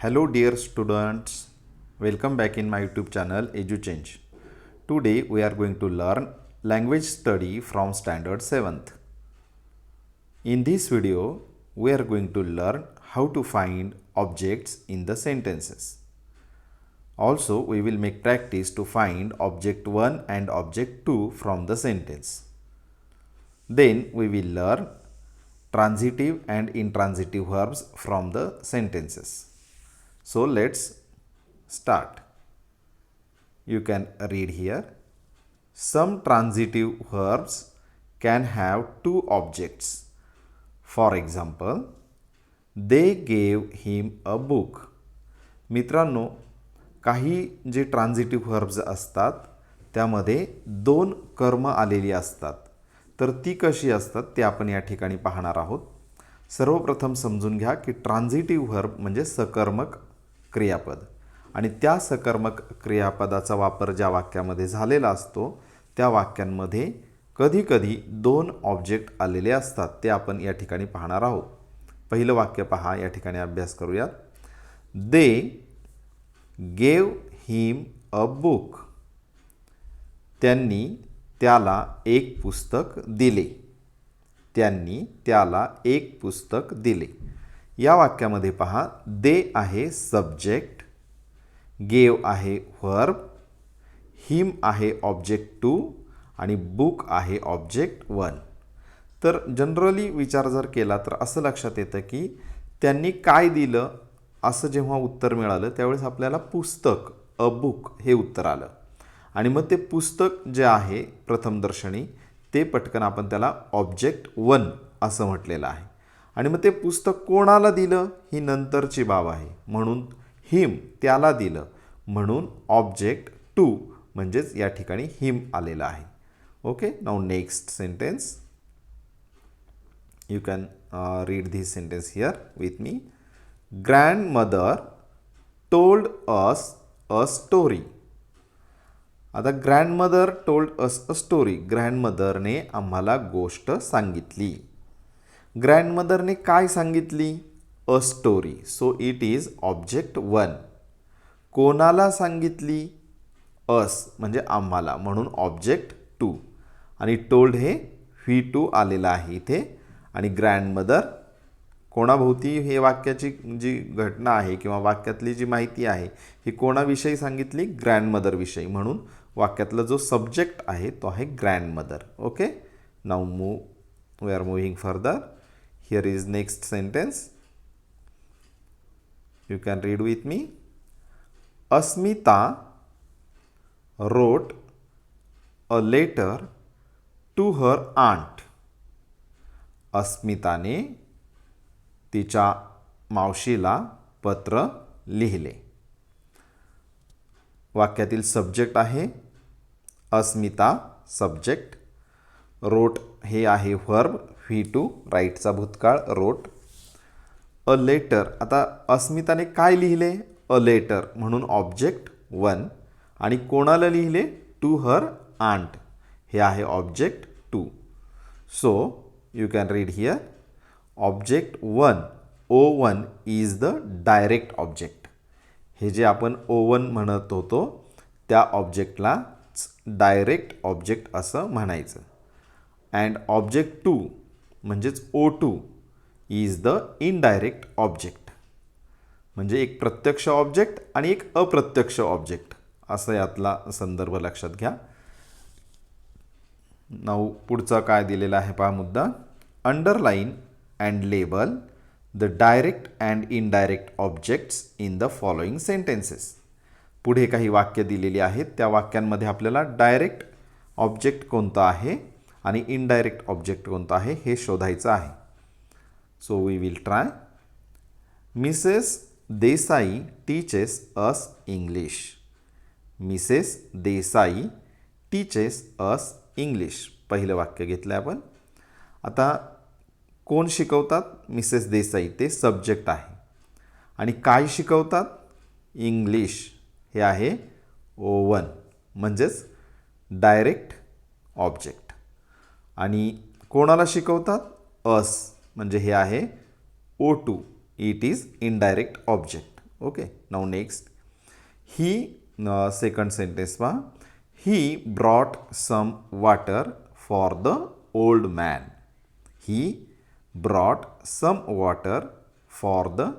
Hello dear students, welcome back in my YouTube channel EduChange. Today we are going to learn language study from standard 7th. In this video, we are going to learn how to find objects in the sentences. Also, we will make practice to find object 1 and object 2 from the sentence. Then we will learn transitive and intransitive verbs from the sentences. So let's start. You can read here. Some transitive verbs can have two objects. For example, they gave him a book. मित्रांनो, काही जे ट्रान्झिटिव्ह verbs असतात त्यामध्ये दोन कर्म आलेली असतात. तर ती कशी असतात ते आपण या ठिकाणी पाहणार आहोत. सर्वप्रथम समजून घ्या की ट्रान्झिटिव्ह व्हर्ब म्हणजे सकर्मक क्रियापद आणि त्या सकर्मक क्रियापदाचा वापर ज्या वाक्यामध्ये झालेला असतो त्या वाक्यांमध्ये कधीकधी दोन ऑब्जेक्ट आलेले असतात. ते आपण या ठिकाणी पाहणार आहोत. पहिलं वाक्य पहा, या ठिकाणी अभ्यास करूयात. They gave him a book. त्यांनी त्याला एक पुस्तक दिले. त्यांनी त्याला एक पुस्तक दिले. या वाक्यामध्ये पहा, दे आहे सब्जेक्ट, गेव आहे व्हर्ब, हिम आहे ऑब्जेक्ट 2 आणि बुक आहे ऑब्जेक्ट 1. तर जनरली विचार जर केला तर असं लक्षात येतं की त्यांनी काय दिलं असं जेव्हा उत्तर मिळालं त्यावेळेस आपल्याला पुस्तक अ बुक हे उत्तर आलं आणि मग ते पुस्तक जे आहे प्रथमदर्शनी ते पटकन आपण त्याला ऑब्जेक्ट 1 असं म्हटलेलं आहे आणि मग ते पुस्तक कोणाला दिलं ही नंतरची बाब आहे. म्हणून हिम त्याला दिलं म्हणून ऑब्जेक्ट 2 म्हणजेच या ठिकाणी हिम आलेलं आहे. Okay, now next sentence. You can read this sentence here with me. Grandmother told us a story. आता grandmother told us a story. ग्रँडमदरने आम्हाला गोष्ट सांगितली. ग्रँडमदरने काय सांगितली? A story. So it is object 1. कोणाला सांगितली? अस म्हणजे आम्हाला म्हणून ऑब्जेक्ट 2 आणि टोल्ड हे V2 आलेला आहे इथे आणि ग्रँडमदर कोणाभोवती हे वाक्याची जी घटना आहे किंवा वाक्यातली जी माहिती आहे ही कोणाविषयी सांगितली? ग्रँडमदरविषयी. म्हणून वाक्यातला जो सब्जेक्ट आहे तो आहे grandmother. Okay, now we are moving further. Here is next sentence. You can read with me. Asmita wrote a letter to her aunt. अस्मिताने तिच्या मावशीला पत्र लिहिले. वाक्यातील सब्जेक्ट आहे अस्मिता सब्जेक्ट, रोट हे आहे व्हर्ब V2 राईटचा भूतकाळ रोट. अ लेटर, आता अस्मिताने काय लिहिले? अ लेटर म्हणून ऑब्जेक्ट 1 आणि कोणाला लिहिले? टू हर आंट हे आहे object 2. So you can read here. Object 1 O1 is the direct object. हे जे आपण O1 म्हणत होतो त्या ऑब्जेक्टला डायरेक्ट ऑब्जेक्ट असं म्हणायचं. अँड ऑब्जेक्ट 2 म्हणजेच O2 is the indirect object. म्हणजे एक प्रत्यक्ष ऑब्जेक्ट आणि एक अप्रत्यक्ष ऑब्जेक्ट असं यातला संदर्भ लक्षात घ्या. नाउ पुढचा काय दिलेला आहे पहा मुद्दा. Underline and label the direct and indirect objects in the following sentences. पुढे काही वाक्य दिलेली आहेत. त्या वाक्यांमध्ये आपल्याला डायरेक्ट ऑब्जेक्ट कोणता आहे आणि इनडायरेक्ट ऑब्जेक्ट कोणता आहे हे शोधायचं आहे. So we will try. Mrs Desai teaches us English. Mrs Desai teaches us English. पहिलं वाक्य घेतलं आपण. आता कोण शिकवतात? मिसेस देसाई ते सब्जेक्ट आहे आणि काय शिकवतात? इंग्लिश हे आहे O1 म्हणजेच डायरेक्ट ऑब्जेक्ट. आणि कोणाला शिकवतात? अस म्हणजे हे आहे O2 it is indirect object. Okay. Now next, ही सेकंड सेंटेन्स पहा, he brought some water for the old man. He brought some water for the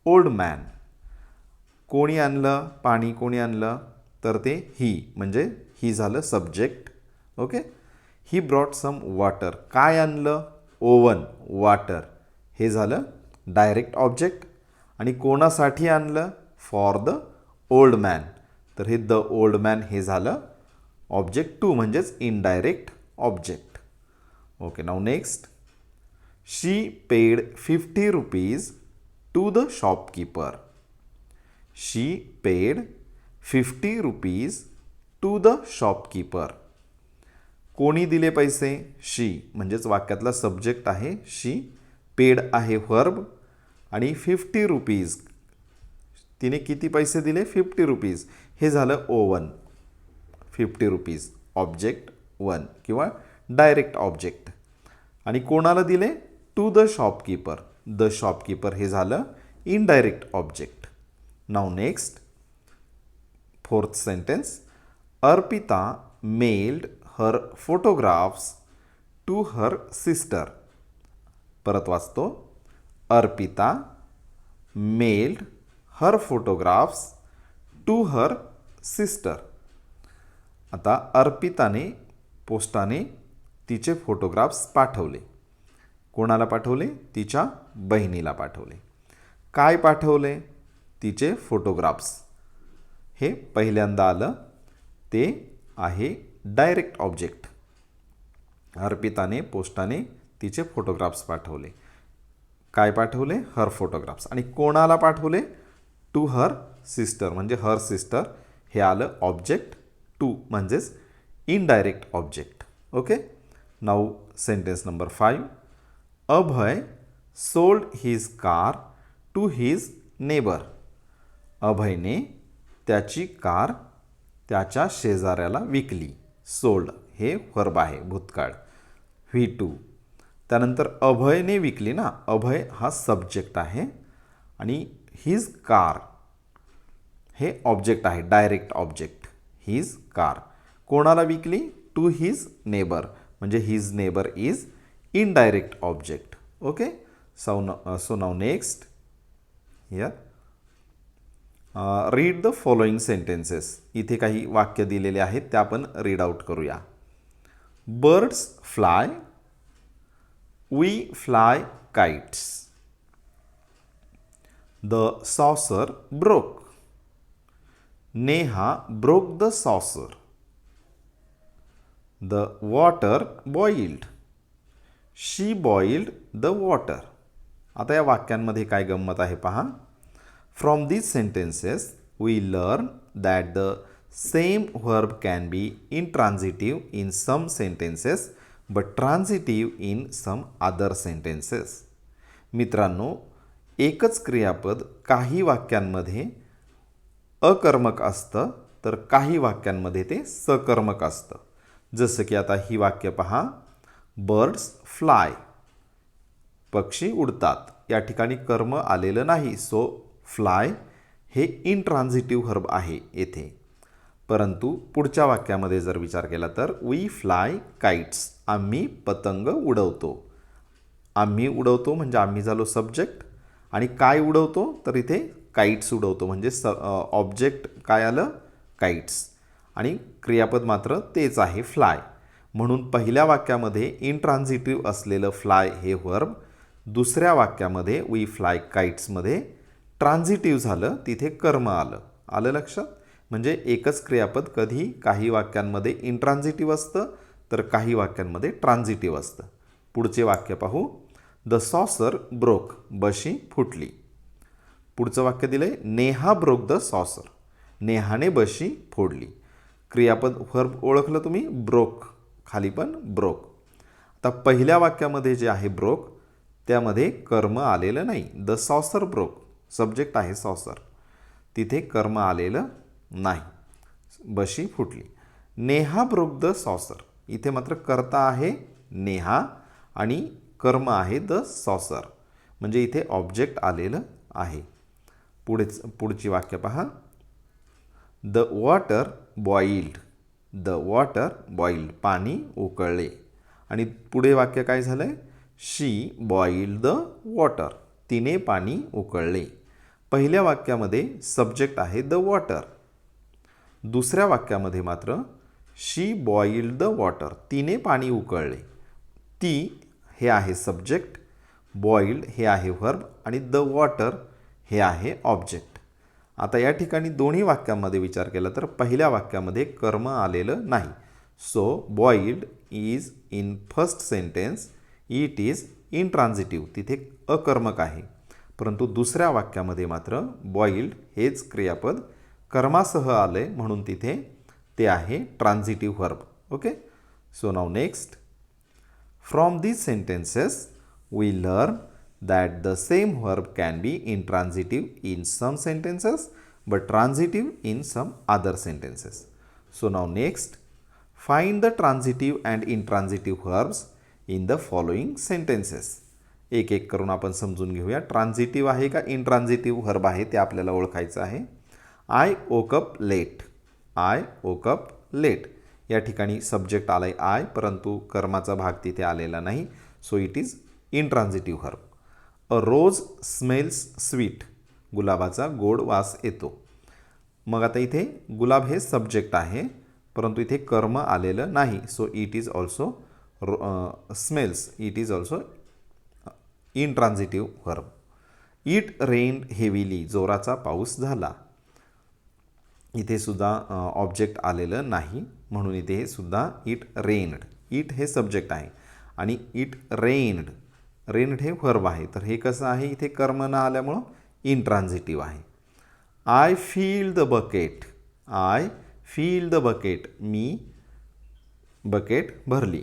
old man. कोणी आणलं पाणी, कोणी आणलं, तर ते ही म्हणजे ही झालं subject. Okay. He brought some water, काय आणलं, ओवन, वॉटर, हे झालं डायरेक्ट ऑब्जेक्ट. आणि कोणासाठी आणलं, फॉर द ओल्ड मॅन, तर हे द ओल्ड मॅन हे झालं ऑब्जेक्ट 2 म्हणजेच indirect object. Okay. Now next, she paid 50 rupees to the shopkeeper. She paid 50 rupees to the shopkeeper. कोणी दिले पैसे, शी म्हणजेच वाक्यातला सब्जेक्ट आहे शी, पेड आहे व्हर्ब, आणि 50 रुपीज, तिने किती पैसे दिले, 50 रुपीज, हे झालं ओवन. 50 रुपीज ऑब्जेक्ट 1 किंवा डायरेक्ट ऑब्जेक्ट. आणि कोणाला दिले, to the shopkeeper, the shopkeeper हे झालं indirect object. Now next, fourth sentence, Arpita mailed her photographs to her sister. परत वाचतो, Arpita mailed her photographs to her sister. आता अर्पिताने पोस्टाने तिचे फोटोग्राफ्स पाठवले. कोणाला पाठवले, तिच्या बहिणीला पाठवले. काय पाठवले, तिचे फोटोग्राफ्स. हे पहिल्यांदा आलं, ते आहे डायरेक्ट ऑब्जेक्ट. अर्पिताने पोस्टाने तिचे फोटोग्राफ्स पाठवले. काय पाठवले, हर फोटोग्राफ्स. आणि कोणाला पाठवले, टू हर सिस्टर म्हणजे हर सिस्टर, हे आलं ऑब्जेक्ट 2 म्हणजेच indirect object. Okay. Now sentence number 5, Abhay sold his car to his neighbour. अभयने त्याची कार त्याच्या शेजाऱ्याला विकली. सोल्ड हे व्हर्ब आहे भूतकाळ, V2. त्यानंतर अभयने विकली ना, अभय हा सब्जेक्ट आहे आणि हिज कार हे ऑब्जेक्ट आहे, डायरेक्ट ऑब्जेक्ट. हिज कार कोणाला विकली, टू हिज नेबर म्हणजे his neighbour is indirect object. Okay. So now next here read the following sentences. इथे काही वाक्य दिलेले आहेत, ते आपण रीड आउट करूया. Birds fly, we fly kites. The saucer broke. Neha broke the saucer. The water boiled. She boiled the water. आता या वाक्यांमध्ये काय गंमत आहे पहा. From these sentences we learn that the same verb can be intransitive in some sentences but transitive in some other sentences. मित्रांनो, एकच क्रियापद काही वाक्यांमध्ये अकर्मक असतं तर काही वाक्यांमध्ये ते सकर्मक असतं. जसं की आता ही वाक्य पहा, बर्ड्स फ्लाय, पक्षी उडतात. या ठिकाणी कर्म आलेलं नाही, सो फ्लाय हे इनट्रान्झिटिव्ह व्हर्ब आहे येथे. परंतु पुढच्या वाक्यामध्ये जर विचार केला तर वी फ्लाय काइट्स, आम्ही पतंग उडवतो. आम्ही उडवतो म्हणजे आम्ही झालो सब्जेक्ट, आणि काय उडवतो तर इथे काइट्स उडवतो म्हणजे ऑब्जेक्ट काय आलं, काइट्स, आणि क्रियापद मात्र तेच आहे फ्लाय. म्हणून पहिल्या वाक्यामध्ये इनट्रान्झिटिव्ह असलेलं फ्लाय हे व्हर्ब दुसऱ्या वाक्यामध्ये वी फ्लाय काइट्समध्ये ट्रान्झिटिव्ह झालं, तिथे कर्म आलं. आलं लक्षात. म्हणजे एकच क्रियापद कधी काही वाक्यांमध्ये इनट्रान्झिटिव्ह असतं तर काही वाक्यांमध्ये ट्रान्झिटिव्ह असतं. पुढचे वाक्य पाहू. द सॉसर ब्रोक, बशी फुटली. पुढचं वाक्य दिलंय, नेहा ब्रोक द सॉसर, नेहाने बशी फोडली. क्रियापद व्हर्ब ओळखलं तुम्ही, ब्रोक, खाली पण ब्रोक. आता पहिल्या वाक्यामध्ये जे आहे ब्रोक, त्यामध्ये कर्म आलेलं नाही. द सॉसर ब्रोक, सब्जेक्ट आहे सॉसर, तिथे कर्म आलेलं नाही, बशी फुटली. नेहा ब्रोक द सॉसर, इथे मात्र कर्ता आहे नेहा आणि कर्म आहे द सॉसर, म्हणजे इथे ऑब्जेक्ट आलेलं आहे. पुढची वाक्य पहा. The water boiled. The water boiled. पाणी उकळले. आणि पुढे वाक्य काय झालं आहे? शी बॉइल्ड द वॉटर. तिने पाणी उकळले. पहिल्या वाक्यामध्ये सब्जेक्ट आहे द वॉटर. दुसऱ्या वाक्यामध्ये मात्र शी बॉइल्ड द वॉटर. तिने पाणी उकळले. ती हे आहे सब्जेक्ट, बॉइल्ड हे आहे व्हर्ब आणि द वॉटर हे आहे ऑब्जेक्ट. आता या ठिकाणी दोन्ही वाक्यांमध्ये विचार केला तर पहिल्या वाक्यामध्ये कर्म आलेलं नाही. So boiled is in first sentence, it is intransitive. तिथे अकर्मक आहे. परंतु दुसऱ्या वाक्यामध्ये मात्र बॉइल्ड हेच क्रियापद कर्मासह आले म्हणून तिथे ते आहे transitive verb. Okay. So now next. From these sentences we learn that the same verb can be intransitive in some sentences but transitive in some other sentences. So now next, find the transitive and intransitive verbs in the following sentences. एक एक करून आपण समजून घेऊया. ट्रान्झिटिव्ह आहे का इंट्रान्झिटिव्ह verb आहे ते आपल्याला ओळखायचं आहे. I woke up late. I woke up late. या ठिकाणी सब्जेक्ट आलाय आय, परंतु कर्माचा भाग तिथे आलेला नाही. So it is intransitive verb. A rose smells sweet. गुलाबाचा गोड वास येतो. मग आता इथे गुलाब हे सब्जेक्ट आहे, परंतु इथे कर्म आलेलं नाही. So it is also smells. It is also intransitive verb. It rained heavily. जोराचा पाऊस झाला. इथे सुद्धा ऑब्जेक्ट आलेलं नाही म्हणून इथे हे सुद्धा इट रेन्ड. इट हे सब्जेक्ट आहे आणि इट रेन्ड. रेन्ड हे व्हर्ब आहे. तर हे कसं आहे? इथे कर्म न आल्यामुळं इंट्रान्झिटिव्ह आहे. I feel the bucket. I feel the bucket. Me bucket भरली.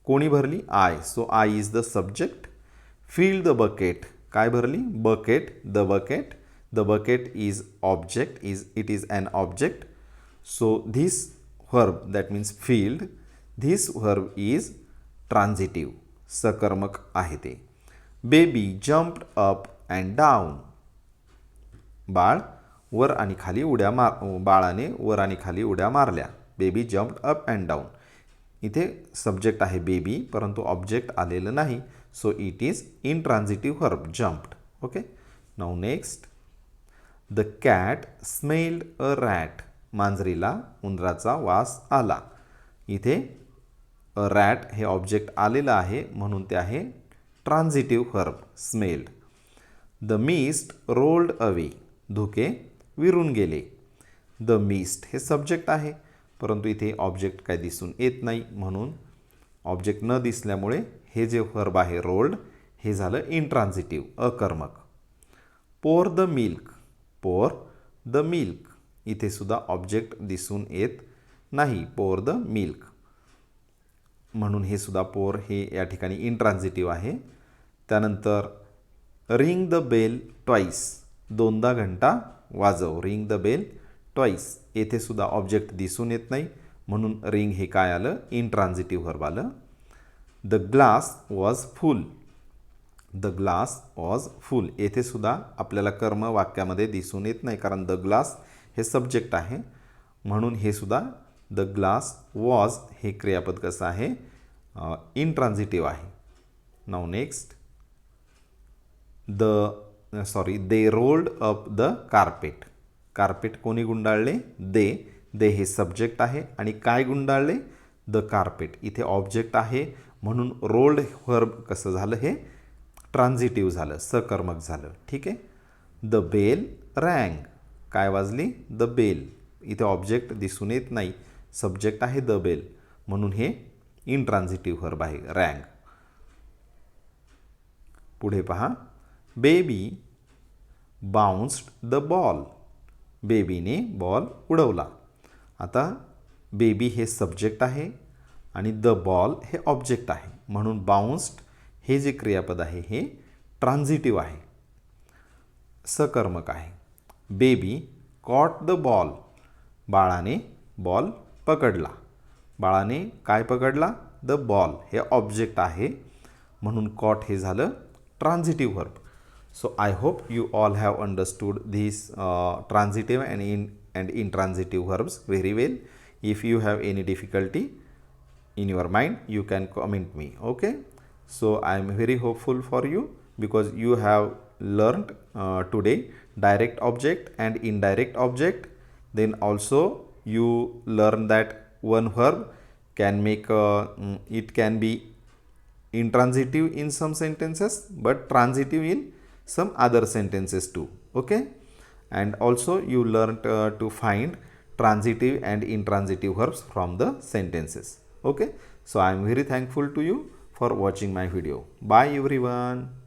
कोणी भरली? I. So I is the subject. Feel the bucket. काय भरली? Bucket. The bucket. The bucket is object, it is an object. So this verb, that means filled, this verb is transitive. सकर्मक आहे ते. Baby jumped up and down. बाळ वर आणि खाली उड्या बाळाने वर आणि खाली उड्या मारल्या. Baby jumped up and down. इथे सब्जेक्ट आहे बेबी, परंतु ऑब्जेक्ट आलेलं नाही. So it is intransitive verb jumped. Okay. Now next. The cat smelled a rat. मांजरीला उंदराचा वास आला. इथे अ रॅट हे ऑब्जेक्ट आलेलं आहे म्हणून ते आहे transitive verb smelled. The mist rolled away. धुके विरून गेले. द मिस्ट हे सब्जेक्ट आहे, परंतु इथे ऑब्जेक्ट काय दिसून येत नाही म्हणून ऑब्जेक्ट न दिसल्यामुळे हे जे व्हर्ब आहे रोल्ड हे झालं इंट्रान्झिटिव्ह अकर्मक. Pour the milk. Pour the milk. इथे सुद्धा ऑब्जेक्ट दिसून येत नाही. पोर द मिल्क म्हणून हे सुद्धा पोर हे या ठिकाणी इंट्रान्झिटिव्ह आहे. त्यानंतर रिंग द बेल ट्वाईस. दोनदा घंटा वाजव. Ring the bell twice. येथे सुद्धा ऑब्जेक्ट दिसून येत नाही म्हणून रिंग हे काय आलं? इंट्रान्झिटिव्ह व्हर्ब आलं. The glass was full. The glass was फुल. येथे सुद्धा आपल्याला कर्म वाक्यामध्ये दिसून येत नाही कारण द ग्लास हे सब्जेक्ट आहे म्हणून हे सुद्धा द ग्लास वॉज हे क्रियापद कसं आहे? इंट्रान्झिटिव्ह आहे. Now next. They rolled up the carpet. Carpet कोणी गुंडाळले? दे. दे हे सब्जेक्ट आहे आणि काय गुंडाळले? The carpet. इथे ऑब्जेक्ट आहे म्हणून रोल्ड व्हर्ब कसं झालं? हे ट्रान्झिटिव्ह झालं, सकर्मक झालं. ठीक आहे. द बेल रँग. काय वाजली? The bell. इथे ऑब्जेक्ट दिसून येत नाही, सब्जेक्ट आहे द बेल म्हणून हे इंट्रान्झिटिव्ह व्हर्ब आहे रँग. पुढे पहा. Baby bounced the ball. बेबीने बॉल उडवला. आता बेबी हे सब्जेक्ट आहे आणि द बॉल हे ऑब्जेक्ट आहे म्हणून बाउन्स्ड हे जे क्रियापद आहे हे ट्रान्झिटिव्ह आहे, सकर्मक आहे. Baby caught the ball. बाळाने बॉल पकडला. बाळाने काय पकडला? द बॉल हे ऑब्जेक्ट आहे म्हणून कॉट हे झालं ट्रान्झिटिव्ह verb. So I hope you all have understood these transitive and intransitive verbs very well. If you have any difficulty in your mind, you can comment me. Okay, so I am very hopeful for you, because you have learned today direct object and indirect object. Then also you learn that one verb can make it can be intransitive in some sentences but transitive in some other sentences too. Okay, and also you learned to find transitive and intransitive verbs from the sentences. Okay, so I am very thankful to you for watching my video. Bye everyone.